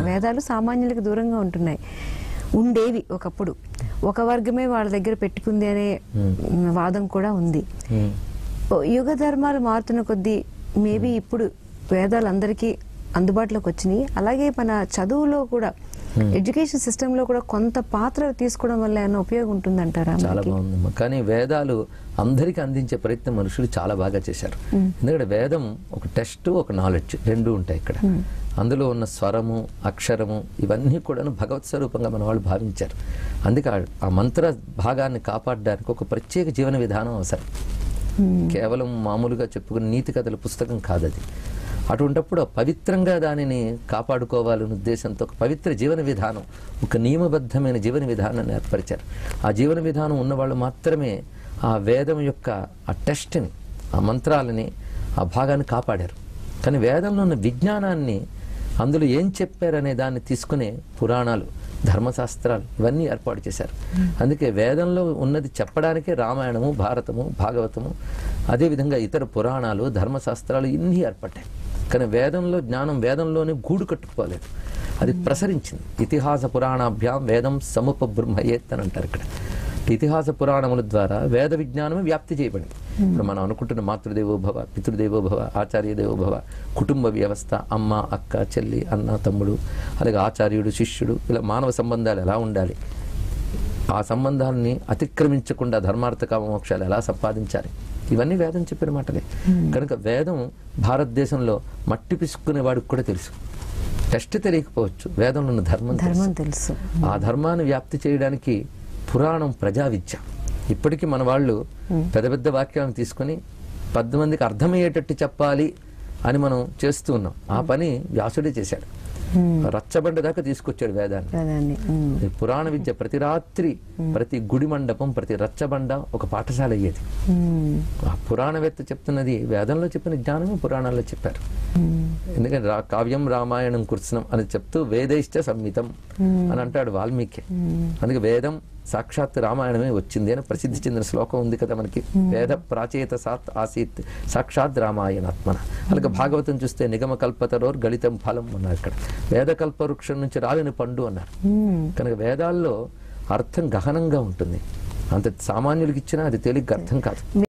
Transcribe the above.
వేదాలు సామాన్యులకు దూరంగా ఉండేవి ఒకప్పుడు. ఒక వర్గమే వాళ్ళ దగ్గర పెట్టుకుంది అనే వాదం కూడా ఉంది. యుగ ధర్మాలు మారుతున్న కొద్దీ మేబీ ఇప్పుడు వేదాలు అందరికీ అందుబాటులోకి వచ్చినాయి. అలాగే మన చదువులో కూడా, ఎడ్యుకేషన్ సిస్టమ్ లో కూడా కొంత పాత్ర తీసుకోవడం వల్ల ఏమైనా ఉపయోగం ఉంటుందంటారా? చాలా బాగుందమ్మా. కానీ వేదాలు అందరికీ అందించే ప్రయత్నం మనుషులు చాలా బాగా చేశారు. ఎందుకంటే వేదం ఒక టెస్ట్, ఒక నాలెడ్జ్ రెండు ఉంటాయి ఇక్కడ. అందులో ఉన్న స్వరము, అక్షరము ఇవన్నీ కూడా భగవత్ స్వరూపంగా మన వాళ్ళు భావించారు. అందుకే ఆ మంత్ర భాగాన్ని కాపాడడానికి ఒక ప్రత్యేక జీవన విధానం అవసరం. కేవలం మామూలుగా చెప్పుకునే నీతి కథల పుస్తకం కాదది. అటువంటప్పుడు పవిత్రంగా దానిని కాపాడుకోవాలనే ఉద్దేశంతో ఒక పవిత్ర జీవన విధానం, ఒక నియమబద్ధమైన జీవన విధానాన్ని ఏర్పరిచారు. ఆ జీవన విధానం ఉన్నవాళ్ళు మాత్రమే ఆ వేదం యొక్క ఆ టెస్ట్ని, ఆ మంత్రాలని, ఆ భాగాన్ని కాపాడారు. కానీ వేదంలో ఉన్న విజ్ఞానాన్ని, అందులో ఏం చెప్పారనే దాన్ని తీసుకునే పురాణాలు, ధర్మశాస్త్రాలు ఇవన్నీ ఏర్పాటు చేశారు. అందుకే వేదంలో ఉన్నది చెప్పడానికే రామాయణము, భారతము, భాగవతము, అదేవిధంగా ఇతర పురాణాలు, ధర్మశాస్త్రాలు ఇన్ని ఏర్పడ్డాయి. కానీ వేదంలో జ్ఞానం వేదంలోనే గూడు కట్టుకోలేదు, అది ప్రసరించింది. ఇతిహాస పురాణాభ్యాం వేదం సముపబ్రహ్మయేత్ అని అంటారు ఇక్కడ. ఇతిహాస పురాణముల ద్వారా వేద విజ్ఞానమే వ్యాప్తి చేయబడింది. ఇప్పుడు మనం అనుకుంటున్న మాతృదేవోభవ, పితృదేవోభవ, ఆచార్యదేవోభవ, కుటుంబ వ్యవస్థ, అమ్మ, అక్క, చెల్లి, అన్న, తమ్ముడు, అలాగే ఆచార్యుడు, శిష్యుడు, ఇలా మానవ సంబంధాలు ఎలా ఉండాలి, ఆ సంబంధాలని అతిక్రమించకుండా ధర్మార్థ కామ మోక్షాలు ఎలా సంపాదించాలి, ఇవన్నీ వేదం చెప్పిన మాటలే. కనుక వేదం భారతదేశంలో మట్టి పిసుక్కునే వాడికి కూడా తెలుసు. టెస్ట్ తెలియకపోవచ్చు, వేదంలో ఉన్న ధర్మం తెలుసు. ఆ ధర్మాన్ని వ్యాప్తి చేయడానికి పురాణం ప్రజా విద్య. ఇప్పటికీ మన వాళ్ళు పెద్ద పెద్ద వాక్యాలను తీసుకుని 10 మందికి అర్థమయ్యేటట్టు చెప్పాలి అని మనం చేస్తూ ఉన్నాం. ఆ పని వ్యాసుడే చేశాడు. రచ్చబండ దాకా తీసుకొచ్చాడు వేదాన్ని. పురాణ విద్య ప్రతి రాత్రి, ప్రతి గుడి మండపం, ప్రతి రచ్చబండ ఒక పాఠశాల అయ్యేది. ఆ పురాణవేత్త చెప్తున్నది వేదంలో చెప్పిన జ్ఞానమే పురాణాల్లో చెప్పారు. ఎందుకంటే కావ్యం రామాయణం కృష్ణం అని చెప్తూ వేదైశ్చ సంహితం అని అంటాడు వాల్మీకి. అందుకే వేదం సాక్షాత్ రామాయణమే వచ్చింది అని ప్రసిద్ధి చెందిన శ్లోకం ఉంది కదా మనకి. వేద ప్రాచేత సాత్ ఆసీత్ సాక్షాత్ రామాయణాత్మన. అలాగే భాగవతం చూస్తే నిగమ కల్పతరోర్ గళితం ఫలం అన్నారు ఇక్కడ. వేదకల్ప వృక్షం నుంచి రాలిన పండు అన్నారు. కనుక వేదాల్లో అర్థం గహనంగా ఉంటుంది. అంత సామాన్యులకి ఇచ్చినా అది తేలిగ్గా అర్థం కాదు.